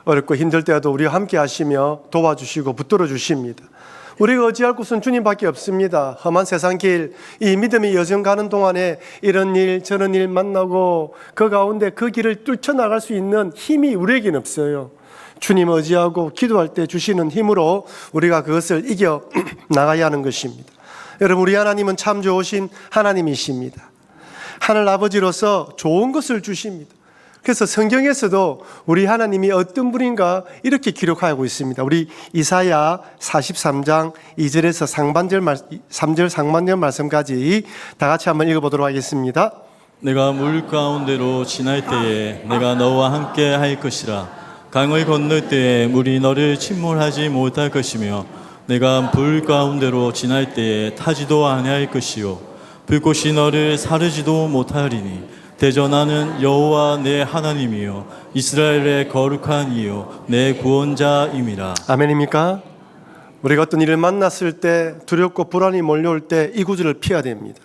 어렵고 힘들 때도 우리와 함께 하시며 도와주시고 붙들어 주십니다. 우리가 의지할 곳은 주님밖에 없습니다. 험한 세상 길, 이 믿음의 여정 가는 동안에 이런 일 저런 일 만나고 그 가운데 그 길을 뚫쳐나갈 수 있는 힘이 우리에게는 없어요. 주님 의지하고 기도할 때 주시는 힘으로 우리가 그것을 이겨 나가야 하는 것입니다. 여러분, 우리 하나님은 참 좋으신 하나님이십니다. 하늘 아버지로서 좋은 것을 주십니다. 그래서 성경에서도 우리 하나님이 어떤 분인가 이렇게 기록하고 있습니다. 우리 이사야 43장 2절에서 3절 상반절 말씀까지 다 같이 한번 읽어보도록 하겠습니다. 내가 물 가운데로 지날 때에 내가 너와 함께 할 것이라. 강을 건널 때에 물이 너를 침몰하지 못할 것이며 내가 불 가운데로 지날 때에 타지도 아니할 것이요 불꽃이 너를 사르지도 못하리니 대전하는 여호와 내 하나님이요 이스라엘의 거룩한 이요 내 구원자임이라. 아멘입니까? 우리가 어떤 일을 만났을 때 두렵고 불안이 몰려올 때 이 구절을 피해야 됩니다.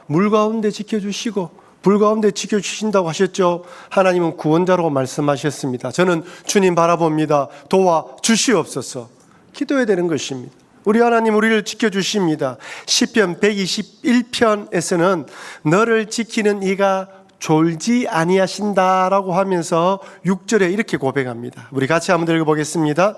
물 가운데 지켜주시고 불 가운데 지켜주신다고 하셨죠. 하나님은 구원자라고 말씀하셨습니다. 저는 주님 바라봅니다. 도와주시옵소서. 기도해야 되는 것입니다. 우리 하나님 우리를 지켜주십니다. 시편 121편에서는 너를 지키는 이가 졸지 아니하신다라고 하면서 6절에 이렇게 고백합니다. 우리 같이 한번 읽어보겠습니다.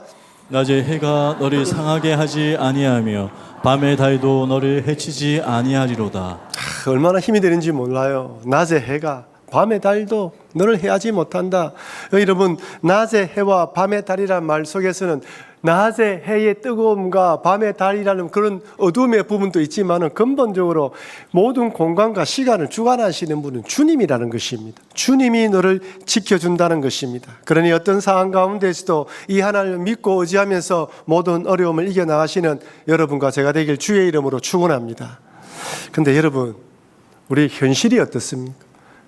낮에 해가 너를 상하게 하지 아니하며 밤의 달도 너를 해치지 아니하리로다. 얼마나 힘이 되는지 몰라요. 낮의 해가 밤의 달도 너를 해하지 못한다. 여러분, 낮의 해와 밤의 달이라는 말 속에서는 낮의 해의 뜨거움과 밤의 달이라는 그런 어둠의 부분도 있지만 근본적으로 모든 공간과 시간을 주관하시는 분은 주님이라는 것입니다. 주님이 너를 지켜준다는 것입니다. 그러니 어떤 상황 가운데서도 이 하나님을 믿고 의지하면서 모든 어려움을 이겨나가시는 여러분과 제가 되길 주의 이름으로 축원합니다. 근데 여러분, 우리 현실이 어떻습니까?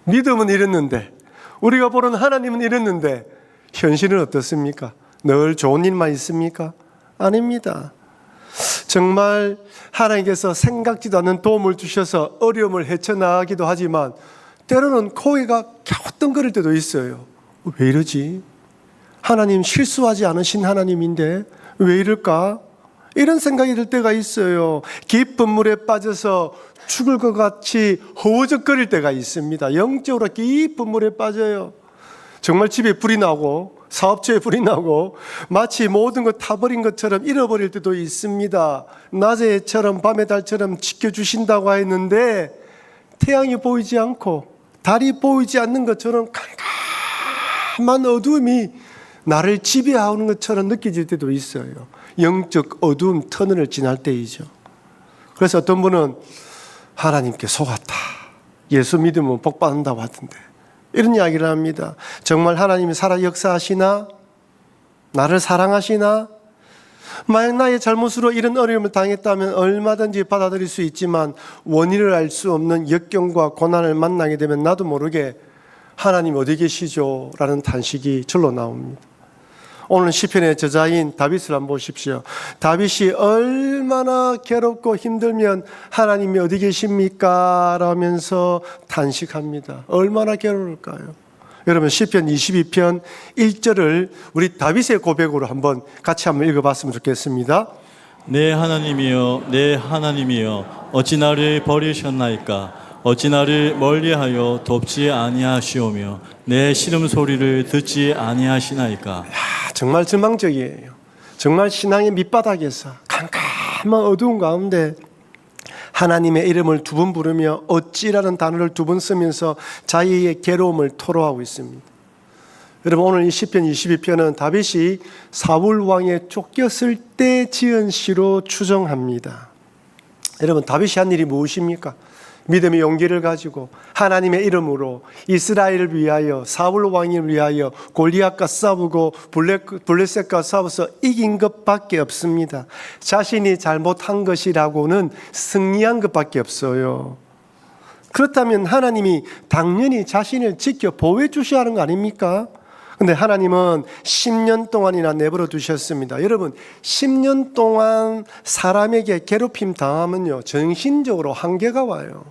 믿음은 이랬는데, 우리가 보는 하나님은 이랬는데 현실은 어떻습니까? 늘 좋은 일만 있습니까? 아닙니다. 정말 하나님께서 생각지도 않는 도움을 주셔서 어려움을 헤쳐나가기도 하지만 때로는 고개가 갸우뚱거릴 때도 있어요. 왜 이러지? 하나님 실수하지 않으신 하나님인데 왜 이럴까? 이런 생각이 들 때가 있어요. 깊은 물에 빠져서 죽을 것 같이 허우적거릴 때가 있습니다. 영적으로 깊은 물에 빠져요. 정말 집에 불이 나고 사업처에 불이 나고 마치 모든 것 타버린 것처럼 잃어버릴 때도 있습니다. 낮의 해처럼 밤의 달처럼 지켜주신다고 했는데 태양이 보이지 않고 달이 보이지 않는 것처럼 캄캄한 어둠이 나를 지배하는 것처럼 느껴질 때도 있어요. 영적 어두움 터널을 지날 때이죠. 그래서 어떤 분은 하나님께 속았다. 예수 믿으면 복 받는다고 하던데 이런 이야기를 합니다. 정말 하나님이 살아 역사하시나? 나를 사랑하시나? 만약 나의 잘못으로 이런 어려움을 당했다면 얼마든지 받아들일 수 있지만 원인을 알 수 없는 역경과 고난을 만나게 되면 나도 모르게 하나님 어디 계시죠? 라는 탄식이 절로 나옵니다. 오늘 시편의 저자인 다윗을 한번 보십시오. 다윗이 얼마나 괴롭고 힘들면 하나님이 어디 계십니까? 라면서 탄식합니다. 얼마나 괴로울까요? 여러분, 시편 22편 1절을 우리 다윗의 고백으로 같이 한번 읽어봤으면 좋겠습니다. 내 하나님이여 내 하나님이여 어찌 나를 버리셨나이까. 어찌 나를 멀리하여 돕지 아니하시오며 내 시름소리를 듣지 아니하시나이까. 정말 절망적이에요. 정말 신앙의 밑바닥에서 캄캄한 어두운 가운데 하나님의 이름을 두 번 부르며 어찌라는 단어를 두 번 쓰면서 자기의 괴로움을 토로하고 있습니다. 여러분, 오늘 이 시편 22편은 다윗이 사울 왕에 쫓겼을 때 지은 시로 추정합니다. 여러분, 다윗이 한 일이 무엇입니까? 믿음의 용기를 가지고 하나님의 이름으로 이스라엘을 위하여 사울 왕을 위하여 골리앗과 싸우고 블레셋과 싸워서 이긴 것밖에 없습니다. 자신이 잘못한 것이라고는 승리한 것밖에 없어요. 그렇다면 하나님이 당연히 자신을 지켜 보호해 주셔야 하는 거 아닙니까? 근데 하나님은 10년 동안이나 내버려 두셨습니다. 여러분, 10년 동안 사람에게 괴롭힘 당하면요 정신적으로 한계가 와요.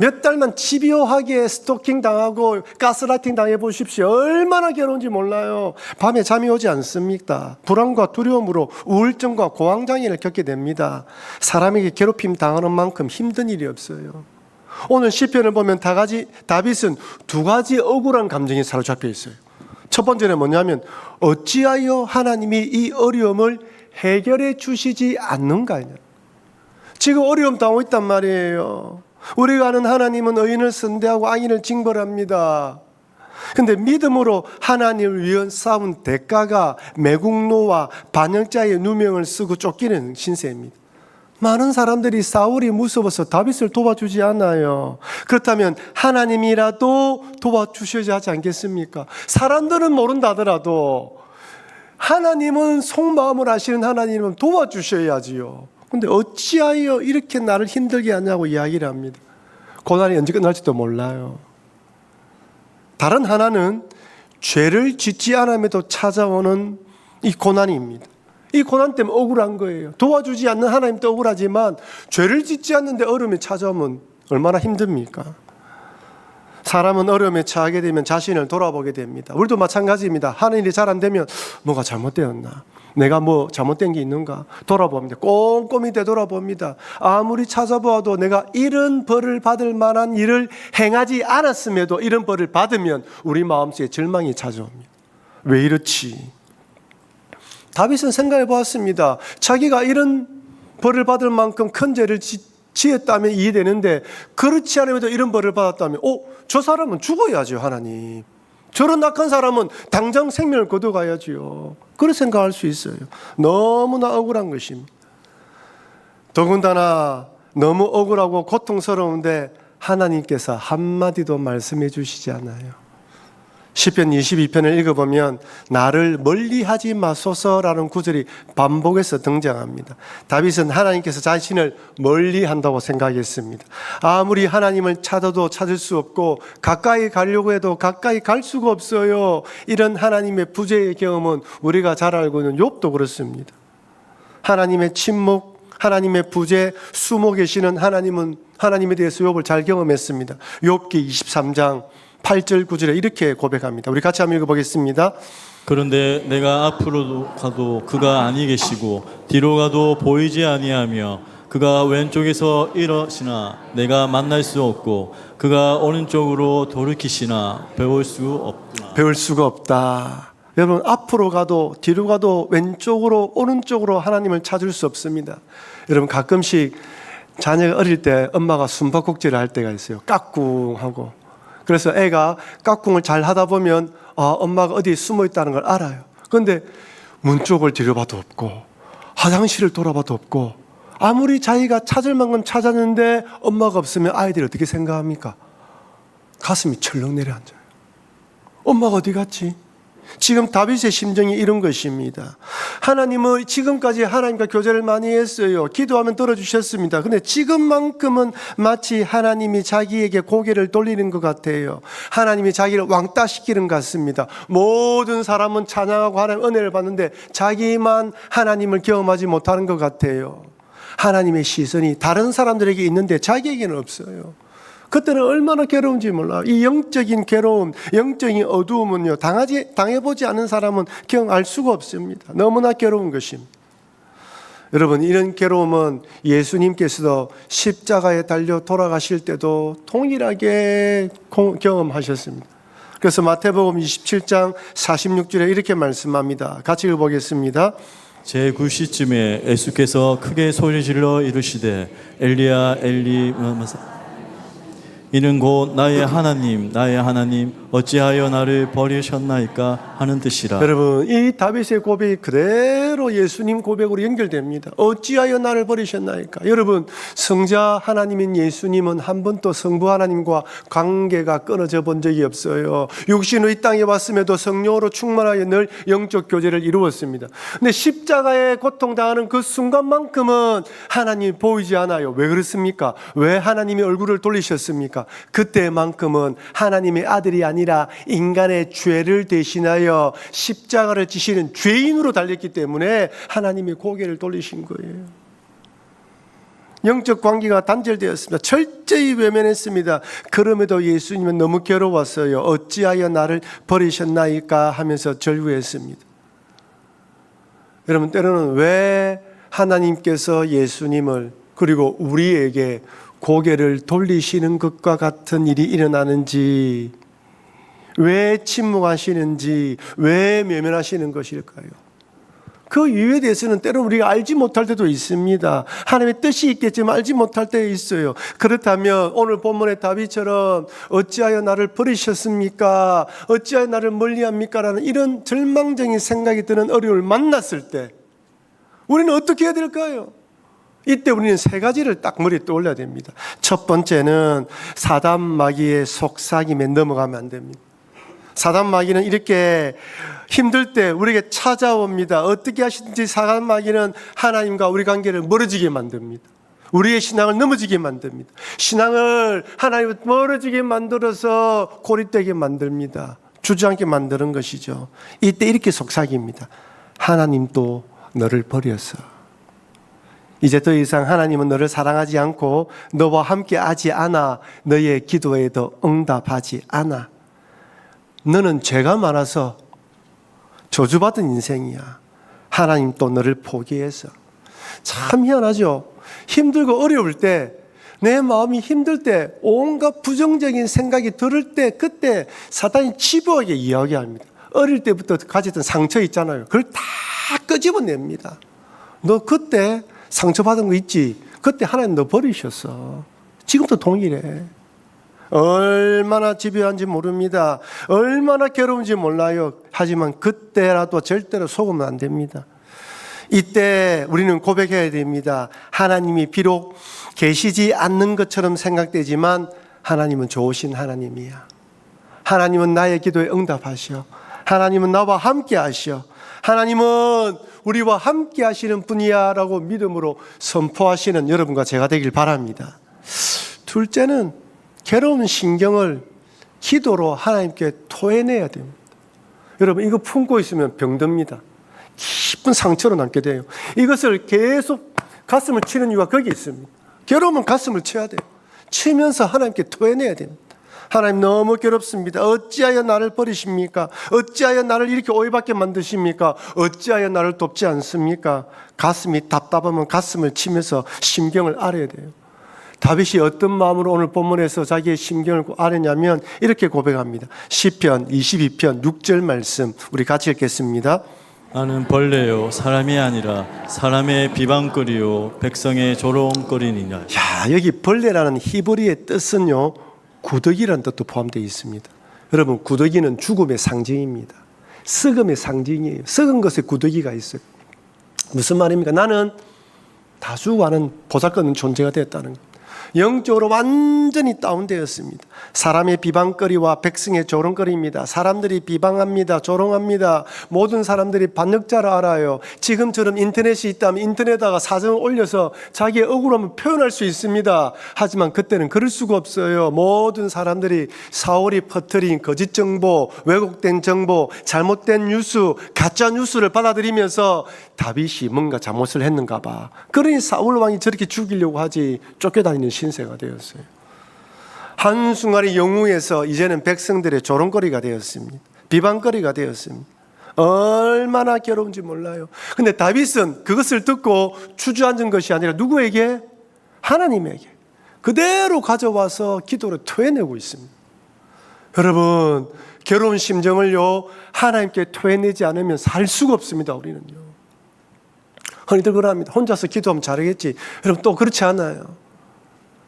몇 달만 집요하게 스토킹 당하고 가스라이팅 당해 보십시오. 얼마나 괴로운지 몰라요. 밤에 잠이 오지 않습니까? 불안과 두려움으로 우울증과 공황장애를 겪게 됩니다. 사람에게 괴롭힘 당하는 만큼 힘든 일이 없어요. 오늘 시편을 보면 다윗은 두 가지 억울한 감정이 사로잡혀 있어요. 첫 번째는 뭐냐면 어찌하여 하나님이 이 어려움을 해결해 주시지 않는가. 지금 어려움 당하고 있단 말이에요. 우리가 아는 하나님은 의인을 선대하고 악인을 징벌합니다. 근데 믿음으로 하나님을 위해 싸운 대가가 매국노와 반역자의 누명을 쓰고 쫓기는 신세입니다. 많은 사람들이 사울이 무서워서 다윗을 도와주지 않아요. 그렇다면 하나님이라도 도와주셔야 하지 않겠습니까? 사람들은 모른다 하더라도 하나님은 속마음을 아시는 하나님은 도와주셔야지요. 근데 어찌하여 이렇게 나를 힘들게 하냐고 이야기를 합니다. 고난이 언제 끝날지도 몰라요. 다른 하나는 죄를 짓지 않음에도 찾아오는 이 고난입니다. 이 고난 때문에 억울한 거예요. 도와주지 않는 하나님도 억울하지만 죄를 짓지 않는데 어려움이 찾아오면 얼마나 힘듭니까? 사람은 어려움에 처하게 되면 자신을 돌아보게 됩니다. 우리도 마찬가지입니다. 하는 일이 잘 안 되면 뭐가 잘못되었나? 내가 뭐 잘못된 게 있는가? 돌아봅니다. 꼼꼼히 되돌아봅니다. 아무리 찾아보아도 내가 이런 벌을 받을 만한 일을 행하지 않았음에도 이런 벌을 받으면 우리 마음속에 절망이 찾아옵니다. 왜 이렇지? 다윗은 생각해 보았습니다. 자기가 이런 벌을 받을 만큼 큰 죄를 지었다면 이해되는데 그렇지 않음에도 이런 벌을 받았다면 저 사람은 죽어야죠. 하나님, 저런 악한 사람은 당장 생명을 거둬가야지요. 그렇게 생각할 수 있어요. 너무나 억울한 것입니다. 더군다나 너무 억울하고 고통스러운데 하나님께서 한마디도 말씀해 주시지 않아요. 시편 22편을 읽어보면 나를 멀리하지 마소서라는 구절이 반복해서 등장합니다. 다윗은 하나님께서 자신을 멀리한다고 생각했습니다. 아무리 하나님을 찾아도 찾을 수 없고 가까이 가려고 해도 가까이 갈 수가 없어요. 이런 하나님의 부재의 경험은 우리가 잘 알고 있는 욥도 그렇습니다. 하나님의 침묵, 하나님의 부재, 숨어 계시는 하나님에 대해서 욥을 잘 경험했습니다. 욥기 23장 8절 9절에 이렇게 고백합니다. 우리 같이 한번 읽어보겠습니다. 그런데 내가 앞으로 가도 그가 아니 계시고 뒤로 가도 보이지 아니하며 그가 왼쪽에서 이러시나 내가 만날 수 없고 그가 오른쪽으로 돌이키시나 배울 수가 없다. 여러분, 앞으로 가도 뒤로 가도 왼쪽으로 오른쪽으로 하나님을 찾을 수 없습니다. 여러분, 가끔씩 자녀가 어릴 때 엄마가 숨바꼭질을 할 때가 있어요. 깍꿍하고. 그래서 애가 깍꿍을 잘 하다 보면 엄마가 어디에 숨어 있다는 걸 알아요. 그런데 문 쪽을 뒤려봐도 없고 화장실을 돌아봐도 없고 아무리 자기가 찾을 만큼 찾았는데 엄마가 없으면 아이들이 어떻게 생각합니까? 가슴이 철렁 내려앉아요. 엄마가 어디 갔지? 지금 다윗의 심정이 이런 것입니다. 하나님은 지금까지 하나님과 교제를 많이 했어요. 기도하면 들어주셨습니다. 근데 지금만큼은 마치 하나님이 자기에게 고개를 돌리는 것 같아요. 하나님이 자기를 왕따시키는 것 같습니다. 모든 사람은 찬양하고 하나님 은혜를 받는데 자기만 하나님을 경험하지 못하는 것 같아요. 하나님의 시선이 다른 사람들에게 있는데 자기에게는 없어요. 그때는 얼마나 괴로운지 몰라요. 이 영적인 괴로움, 영적인 어두움은요, 당해보지 않은 사람은 알 수가 없습니다. 너무나 괴로운 것입니다. 여러분, 이런 괴로움은 예수님께서도 십자가에 달려 돌아가실 때도 동일하게 경험하셨습니다. 그래서 마태복음 27장 46절에 이렇게 말씀합니다. 같이 읽어보겠습니다. 제9시쯤에 예수께서 크게 소리질러 이르시되 엘리야 엘리 이는 곧 나의 하나님 어찌하여 나를 버리셨나이까 하는 뜻이라. 여러분, 이 다윗의 고백이 그대로 예수님 고백으로 연결됩니다. 어찌하여 나를 버리셨나이까. 여러분, 성자 하나님인 예수님은 한 번도 성부 하나님과 관계가 끊어져 본 적이 없어요. 육신으로 이 땅에 왔음에도 성령으로 충만하여 늘 영적 교제를 이루었습니다. 근데 십자가에 고통당하는 그 순간만큼은 하나님이 보이지 않아요. 왜 그렇습니까? 왜 하나님이 얼굴을 돌리셨습니까? 그때만큼은 하나님의 아들이 아니라 인간의 죄를 대신하여 십자가를 지시는 죄인으로 달렸기 때문에 하나님이 고개를 돌리신 거예요. 영적 관계가 단절되었습니다. 철저히 외면했습니다. 그럼에도 예수님은 너무 괴로웠어요. 어찌하여 나를 버리셨나이까 하면서 절구했습니다. 여러분, 때로는 왜 하나님께서 예수님을 그리고 우리에게 고개를 돌리시는 것과 같은 일이 일어나는지, 왜 침묵하시는지, 왜 외면하시는 것일까요? 그 이유에 대해서는 때로는 우리가 알지 못할 때도 있습니다. 하나님의 뜻이 있겠지만 알지 못할 때 있어요. 그렇다면 오늘 본문의 다윗처럼 어찌하여 나를 버리셨습니까? 어찌하여 나를 멀리합니까? 라는 이런 절망적인 생각이 드는 어려움을 만났을 때 우리는 어떻게 해야 될까요? 이때 우리는 세 가지를 딱 머리에 떠올려야 됩니다. 첫 번째는 사단 마귀의 속삭임에 넘어가면 안 됩니다. 사단 마귀는 이렇게 힘들 때 우리에게 찾아옵니다. 어떻게 하시든지 사단 마귀는 하나님과 우리 관계를 멀어지게 만듭니다. 우리의 신앙을 넘어지게 만듭니다. 신앙을 하나님과 멀어지게 만들어서 고립되게 만듭니다. 주저앉게 만드는 것이죠. 이때 이렇게 속삭입니다. 하나님도 너를 버렸어. 이제 더 이상 하나님은 너를 사랑하지 않고 너와 함께 하지 않아. 너의 기도에도 응답하지 않아. 너는 죄가 많아서 저주받은 인생이야. 하나님 또 너를 포기해서. 참 희한하죠. 힘들고 어려울 때, 내 마음이 힘들 때, 온갖 부정적인 생각이 들을 때, 그때 사탄이 집요하게 이야기합니다. 어릴 때부터 가졌던 상처 있잖아요. 그걸 다 끄집어냅니다. 너 그때 상처받은 거 있지? 그때 하나님 너 버리셨어. 지금도 동일해. 얼마나 집요한지 모릅니다. 얼마나 괴로운지 몰라요. 하지만 그때라도 절대로 속으면 안 됩니다. 이때 우리는 고백해야 됩니다. 하나님이 비록 계시지 않는 것처럼 생각되지만 하나님은 좋으신 하나님이야. 하나님은 나의 기도에 응답하시오. 하나님은 나와 함께 하시오. 하나님은 우리와 함께 하시는 분이야 라고 믿음으로 선포하시는 여러분과 제가 되길 바랍니다. 둘째는 괴로운 신경을 기도로 하나님께 토해내야 됩니다. 여러분, 이거 품고 있으면 병듭니다. 깊은 상처로 남게 돼요. 이것을 계속 가슴을 치는 이유가 거기 있습니다. 괴로우면 가슴을 쳐야 돼요. 치면서 하나님께 토해내야 됩니다. 하나님 너무 괴롭습니다. 어찌하여 나를 버리십니까? 어찌하여 나를 이렇게 오해받게 만드십니까? 어찌하여 나를 돕지 않습니까? 가슴이 답답하면 가슴을 치면서 심경을 앓아야 돼요. 다윗이 어떤 마음으로 오늘 본문에서 자기의 심경을 앓았냐면 이렇게 고백합니다. 시편 22편 6절 말씀 우리 같이 읽겠습니다. 나는 벌레요 사람이 아니라 사람의 비방거리요 백성의 조롱거리니라. 야, 여기 벌레라는 히브리의 뜻은요, 구더기라는 뜻도 포함되어 있습니다. 여러분, 구더기는 죽음의 상징입니다. 썩음의 상징이에요. 썩은 것에 구더기가 있어요. 무슨 말입니까? 나는 다수와는 보잘것없는 존재가 되었다는 것. 영적으로 완전히 다운되었습니다. 사람의 비방거리와 백성의 조롱거리입니다. 사람들이 비방합니다. 조롱합니다. 모든 사람들이 반역자를 알아요. 지금처럼 인터넷이 있다면 인터넷에다가 사정을 올려서 자기의 억울함을 표현할 수 있습니다. 하지만 그때는 그럴 수가 없어요. 모든 사람들이 사울이 퍼뜨린 거짓 정보, 왜곡된 정보, 잘못된 뉴스, 가짜 뉴스를 받아들이면서 다윗이 뭔가 잘못을 했는가 봐. 그러니 사울 왕이 저렇게 죽이려고 하지 쫓겨다니는 신세가 되었어요. 한순간의 영웅에서 이제는 백성들의 조롱거리가 되었습니다. 비방거리가 되었습니다. 얼마나 괴로운지 몰라요. 근데 다윗은 그것을 듣고 주저앉은 것이 아니라 누구에게? 하나님에게 그대로 가져와서 기도로 토해내고 있습니다. 여러분, 괴로운 심정을요, 하나님께 토해내지 않으면 살 수가 없습니다. 우리는요. 흔히들 그럽니다. 혼자서 기도하면 잘하겠지. 여러분, 또 그렇지 않아요.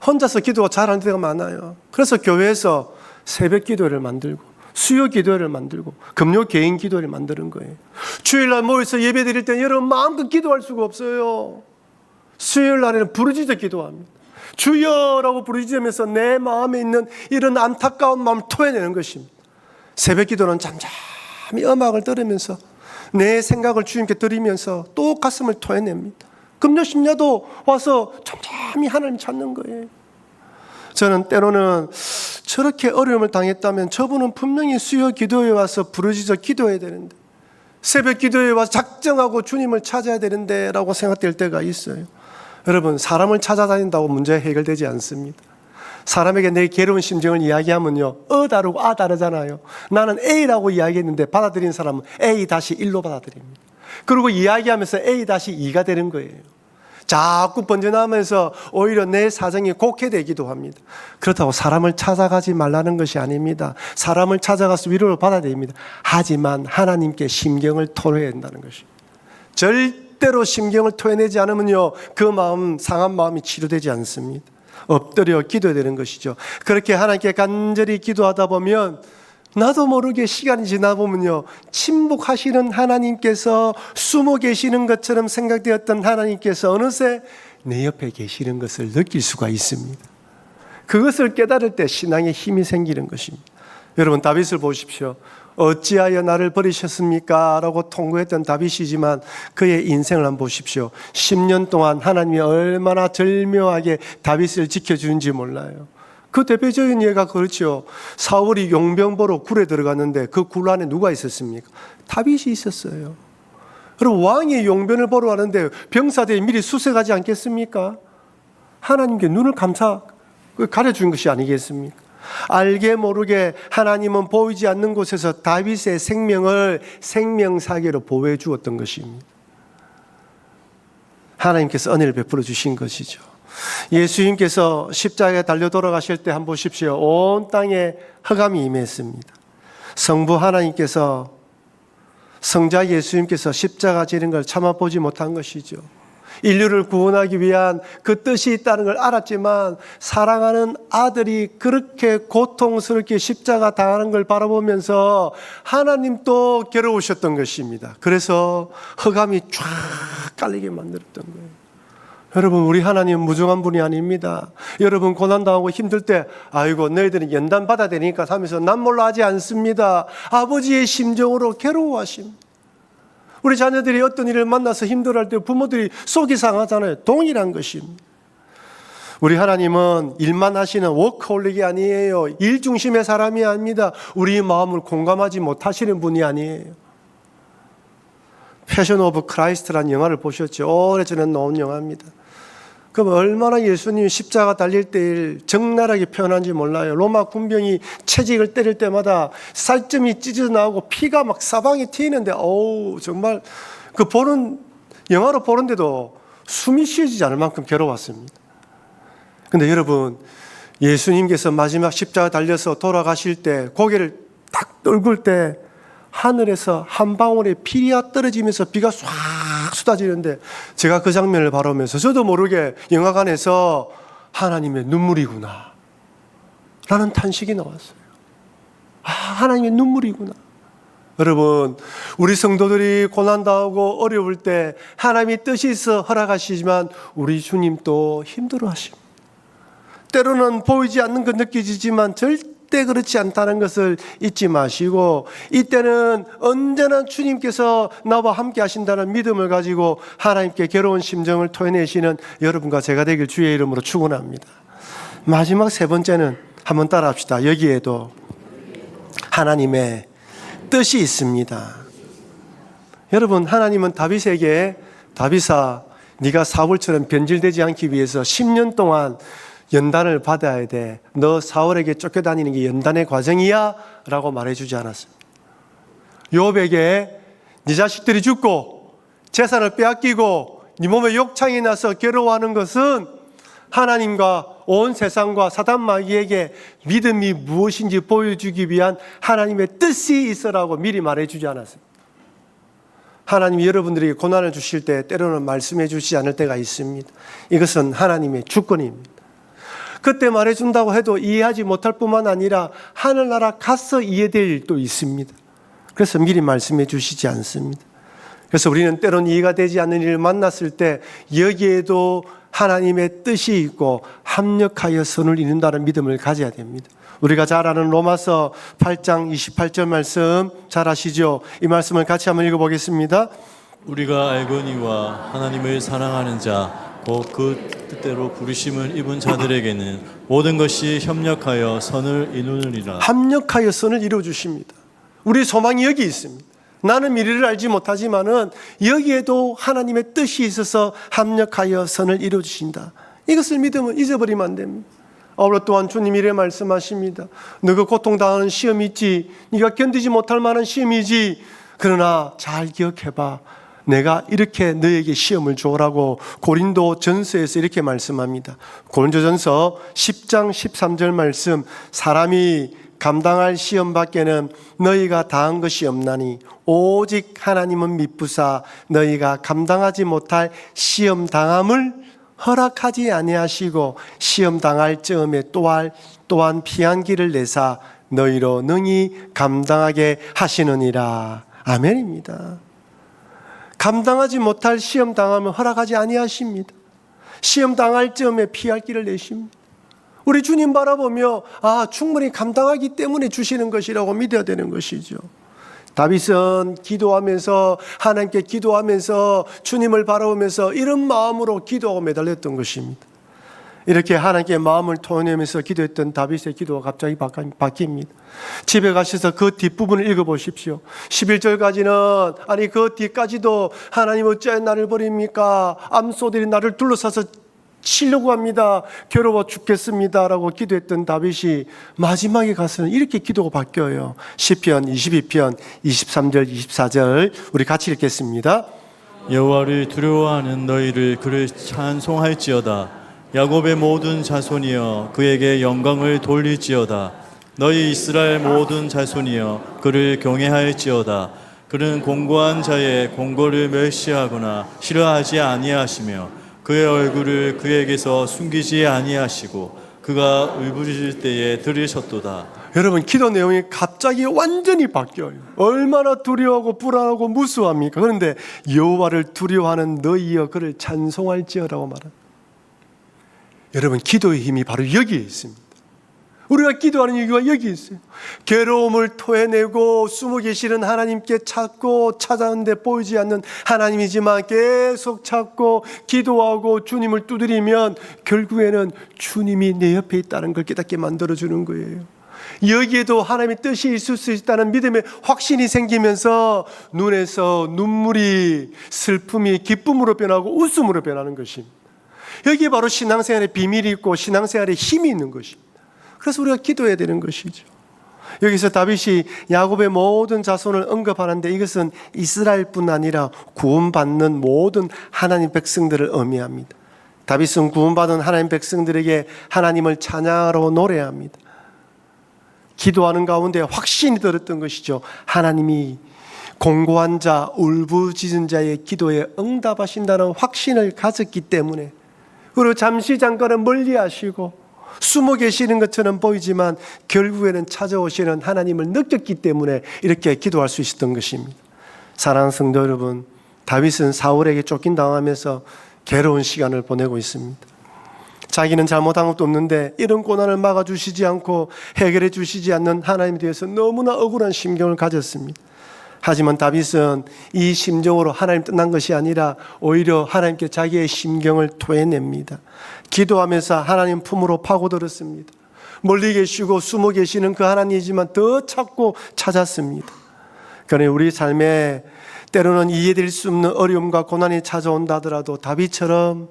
혼자서 기도가 잘하는 데가 많아요. 그래서 교회에서 새벽 기도회를 만들고 수요 기도회를 만들고 금요 개인 기도회를 만드는 거예요. 주일날 모여서 예배 드릴 때는 여러분 마음껏 기도할 수가 없어요. 수요일 날에는 부르짖어 기도합니다. 주여라고 부르짖으면서 내 마음에 있는 이런 안타까운 마음을 토해내는 것입니다. 새벽 기도는 잠잠히 음악을 들으면서 내 생각을 주님께 드리면서 또 가슴을 토해냅니다. 금요 심야도 와서 잠잠히 하나님 찾는 거예요. 저는 때로는 저렇게 어려움을 당했다면 저분은 분명히 수요 기도에 와서 부르짖어 기도해야 되는데, 새벽 기도에 와서 작정하고 주님을 찾아야 되는데 라고 생각될 때가 있어요. 여러분, 사람을 찾아다닌다고 문제 해결되지 않습니다. 사람에게 내 괴로운 심정을 이야기하면요, 다르고 다르잖아요. 나는 A라고 이야기했는데 받아들인 사람은 A-1로 받아들입니다. 그리고 이야기하면서 A-2가 되는 거예요. 자꾸 번져나가면서 오히려 내 사정이 곡해되기도 합니다. 그렇다고 사람을 찾아가지 말라는 것이 아닙니다. 사람을 찾아가서 위로를 받아야 됩니다. 하지만 하나님께 심경을 토로해야 한다는 것입니다. 절대로 심경을 토해내지 않으면요, 그 마음, 상한 마음이 치료되지 않습니다. 엎드려 기도해야 되는 것이죠. 그렇게 하나님께 간절히 기도하다 보면 나도 모르게 시간이 지나 보면요, 침묵하시는 하나님께서 숨어 계시는 것처럼 생각되었던 하나님께서 어느새 내 옆에 계시는 것을 느낄 수가 있습니다. 그것을 깨달을 때 신앙에 힘이 생기는 것입니다. 여러분, 다윗을 보십시오. 어찌하여 나를 버리셨습니까? 라고 통곡했던 다윗이지만 그의 인생을 한번 보십시오. 10년 동안 하나님이 얼마나 절묘하게 다윗을 지켜주는지 몰라요. 그 대표적인 예가 그렇죠. 사울이 용병 보러 굴에 들어갔는데 그 굴 안에 누가 있었습니까? 다윗이 있었어요. 그리고 왕이 용병을 보러 가는데 병사들이 미리 수색하지 않겠습니까? 하나님께 눈을 가려준 것이 아니겠습니까? 알게 모르게 하나님은 보이지 않는 곳에서 다윗의 생명을 생명사계로 보호해 주었던 것입니다. 하나님께서 은혜를 베풀어 주신 것이죠. 예수님께서 십자가에 달려 돌아가실 때 한번 보십시오. 온 땅에 흑암이 임했습니다. 성부 하나님께서, 성자 예수님께서 십자가 지는 걸 참아보지 못한 것이죠. 인류를 구원하기 위한 그 뜻이 있다는 걸 알았지만 사랑하는 아들이 그렇게 고통스럽게 십자가 당하는 걸 바라보면서 하나님도 괴로우셨던 것입니다. 그래서 흑암이 쫙 깔리게 만들었던 거예요. 여러분, 우리 하나님은 무정한 분이 아닙니다. 여러분, 고난당하고 힘들 때 아이고 너희들은 연단 받아야 되니까 하면서 난 몰라 하지 않습니다. 아버지의 심정으로 괴로워하십니다. 우리 자녀들이 어떤 일을 만나서 힘들어할 때 부모들이 속이 상하잖아요. 동일한 것입니다. 우리 하나님은 일만 하시는 워커홀릭이 아니에요. 일 중심의 사람이 아닙니다. 우리 마음을 공감하지 못하시는 분이 아니에요. 패션 오브 크라이스트라는 영화를 보셨죠? 오래전에 나온 영화입니다. 그럼 얼마나 예수님이 십자가 달릴 때 적나라하게 표현한지 몰라요. 로마 군병이 채찍을 때릴 때마다 살점이 찢어져 나오고 피가 막 사방에 튀는데 정말 그 영화로 보는데도 숨이 쉬어지지 않을 만큼 괴로웠습니다. 근데 여러분, 예수님께서 마지막 십자가 달려서 돌아가실 때 고개를 딱 떨굴 때 하늘에서 한 방울의 피가 떨어지면서 비가 싹 쏟아지는데 제가 그 장면을 바라보면서 저도 모르게 영화관에서 하나님의 눈물이구나 라는 탄식이 나왔어요. 하나님의 눈물이구나. 여러분, 우리 성도들이 고난당하고 어려울 때 하나님이 뜻이 있어 허락하시지만 우리 주님도 힘들어하십니다. 때로는 보이지 않는 것 느껴지지만 절대 그렇지 않다는 것을 잊지 마시고 이때는 언제나 주님께서 나와 함께 하신다는 믿음을 가지고 하나님께 괴로운 심정을 토해내시는 여러분과 제가 되길 주의 이름으로 축원합니다. 마지막 세 번째는 한번 따라합시다. 여기에도 하나님의 뜻이 있습니다. 여러분, 하나님은 다윗에게 다윗아, 네가 사울처럼 변질되지 않기 위해서 10년 동안 연단을 받아야 돼. 너 사울에게 쫓겨다니는 게 연단의 과정이야 라고 말해주지 않았습니다. 욥에게 네 자식들이 죽고 재산을 빼앗기고 네 몸에 욕창이 나서 괴로워하는 것은 하나님과 온 세상과 사단 마귀에게 믿음이 무엇인지 보여주기 위한 하나님의 뜻이 있어라고 미리 말해주지 않았습니다. 하나님이 여러분들에게 고난을 주실 때 때로는 말씀해 주시지 않을 때가 있습니다. 이것은 하나님의 주권입니다. 그때 말해준다고 해도 이해하지 못할 뿐만 아니라 하늘나라 가서 이해될 일도 있습니다. 그래서 미리 말씀해 주시지 않습니다. 그래서 우리는 때론 이해가 되지 않는 일을 만났을 때 여기에도 하나님의 뜻이 있고 합력하여 선을 이룬다는 믿음을 가져야 됩니다. 우리가 잘 아는 로마서 8장 28절 말씀 잘 아시죠? 이 말씀을 같이 한번 읽어보겠습니다. 우리가 알거니와 하나님을 사랑하는 자 곧 그 뜻대로 부르심을 입은 자들에게는 모든 것이 협력하여 선을 이루느니라. 합력하여 선을 이루어 주십니다. 우리 소망이 여기 있습니다. 나는 미래를 알지 못하지만은 여기에도 하나님의 뜻이 있어서 합력하여 선을 이루어주신다. 이것을 믿으면 잊어버리면 안 됩니다. 아울러 또한 주님이 이래 말씀하십니다. 너가 고통당하는 시험이 있지, 네가 견디지 못할 만한 시험이지, 그러나 잘 기억해봐. 내가 이렇게 너에게 시험을 주라고 고린도 전서에서 이렇게 말씀합니다. 고린도 전서 10장 13절 말씀, 사람이 감당할 시험 밖에는 너희가 당한 것이 없나니 오직 하나님은 미쁘사 너희가 감당하지 못할 시험 당함을 허락하지 아니하시고 시험 당할 즈음에 또한 피한 길을 내사 너희로 능히 감당하게 하시느니라. 아멘입니다. 감당하지 못할 시험 당함을 허락하지 아니하십니다. 시험 당할 즈음에 피할 길을 내십니다. 우리 주님 바라보며 충분히 감당하기 때문에 주시는 것이라고 믿어야 되는 것이죠. 다윗은 기도하면서 하나님께 기도하면서 주님을 바라보면서 이런 마음으로 기도하고 매달렸던 것입니다. 이렇게 하나님께 마음을 토해내면서 기도했던 다윗의 기도가 갑자기 바뀝니다. 집에 가셔서 그 뒷부분을 읽어보십시오. 11절까지는 그 뒤까지도 하나님 어찌하여 나를 버립니까? 암소들이 나를 둘러싸서 치려고 합니다. 괴로워 죽겠습니다 라고 기도했던 다윗이 마지막에 가서는 이렇게 기도가 바뀌어요. 시편 22편 23절 24절 우리 같이 읽겠습니다. 여호와를 두려워하는 너희를 그를 찬송할지어다. 야곱의 모든 자손이여 그에게 영광을 돌릴지어다. 너희 이스라엘 모든 자손이여 그를 경외할지어다. 그는 공고한 자의 공고를 멸시하거나 싫어하지 아니하시며 그의 얼굴을 그에게서 숨기지 아니하시고 그가 울부짖을 때에 들으셨도다. 여러분, 기도 내용이 갑자기 완전히 바뀌어요. 얼마나 두려워하고 불안하고 무수합니까? 그런데 여호와를 두려워하는 너희여 그를 찬송할지어라고 말합니다. 여러분, 기도의 힘이 바로 여기에 있습니다. 우리가 기도하는 이유가 여기 있어요. 괴로움을 토해내고 숨어 계시는 하나님께 찾고 찾았는데 보이지 않는 하나님이지만 계속 찾고 기도하고 주님을 두드리면 결국에는 주님이 내 옆에 있다는 걸 깨닫게 만들어주는 거예요. 여기에도 하나님의 뜻이 있을 수 있다는 믿음의 확신이 생기면서 눈에서 눈물이 슬픔이 기쁨으로 변하고 웃음으로 변하는 것입니다. 여기에 바로 신앙생활의 비밀이 있고 신앙생활의 힘이 있는 것입니다. 그래서 우리가 기도해야 되는 것이죠. 여기서 다윗이 야곱의 모든 자손을 언급하는데 이것은 이스라엘뿐 아니라 구원받는 모든 하나님 백성들을 의미합니다. 다윗은 구원받은 하나님 백성들에게 하나님을 찬양하러 노래합니다. 기도하는 가운데 확신이 들었던 것이죠. 하나님이 공고한 자, 울부짖은 자의 기도에 응답하신다는 확신을 가졌기 때문에, 그리고 잠시 잠깐은 멀리 하시고 숨어 계시는 것처럼 보이지만 결국에는 찾아오시는 하나님을 느꼈기 때문에 이렇게 기도할 수 있었던 것입니다. 사랑하는 성도 여러분, 다윗은 사울에게 쫓긴당하면서 괴로운 시간을 보내고 있습니다. 자기는 잘못한 것도 없는데 이런 고난을 막아주시지 않고 해결해 주시지 않는 하나님에 대해서 너무나 억울한 심경을 가졌습니다. 하지만 다윗은 이 심정으로 하나님 떠난 것이 아니라 오히려 하나님께 자기의 심경을 토해냅니다. 기도하면서 하나님 품으로 파고들었습니다. 멀리 계시고 숨어 계시는 그 하나님이지만 더 찾고 찾았습니다. 그러니 우리 삶에 때로는 이해될 수 없는 어려움과 고난이 찾아온다 하더라도 다윗처럼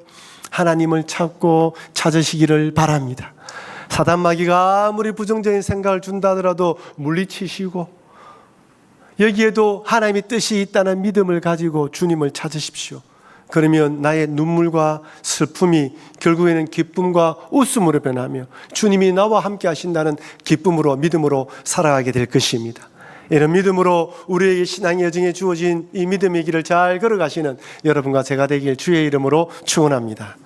하나님을 찾고 찾으시기를 바랍니다. 사단마귀가 아무리 부정적인 생각을 준다 하더라도 물리치시고 여기에도 하나님의 뜻이 있다는 믿음을 가지고 주님을 찾으십시오. 그러면 나의 눈물과 슬픔이 결국에는 기쁨과 웃음으로 변하며 주님이 나와 함께 하신다는 기쁨으로 믿음으로 살아가게 될 것입니다. 이런 믿음으로 우리에게 신앙의 여정에 주어진 이 믿음의 길을 잘 걸어가시는 여러분과 제가 되길 주의 이름으로 축원합니다.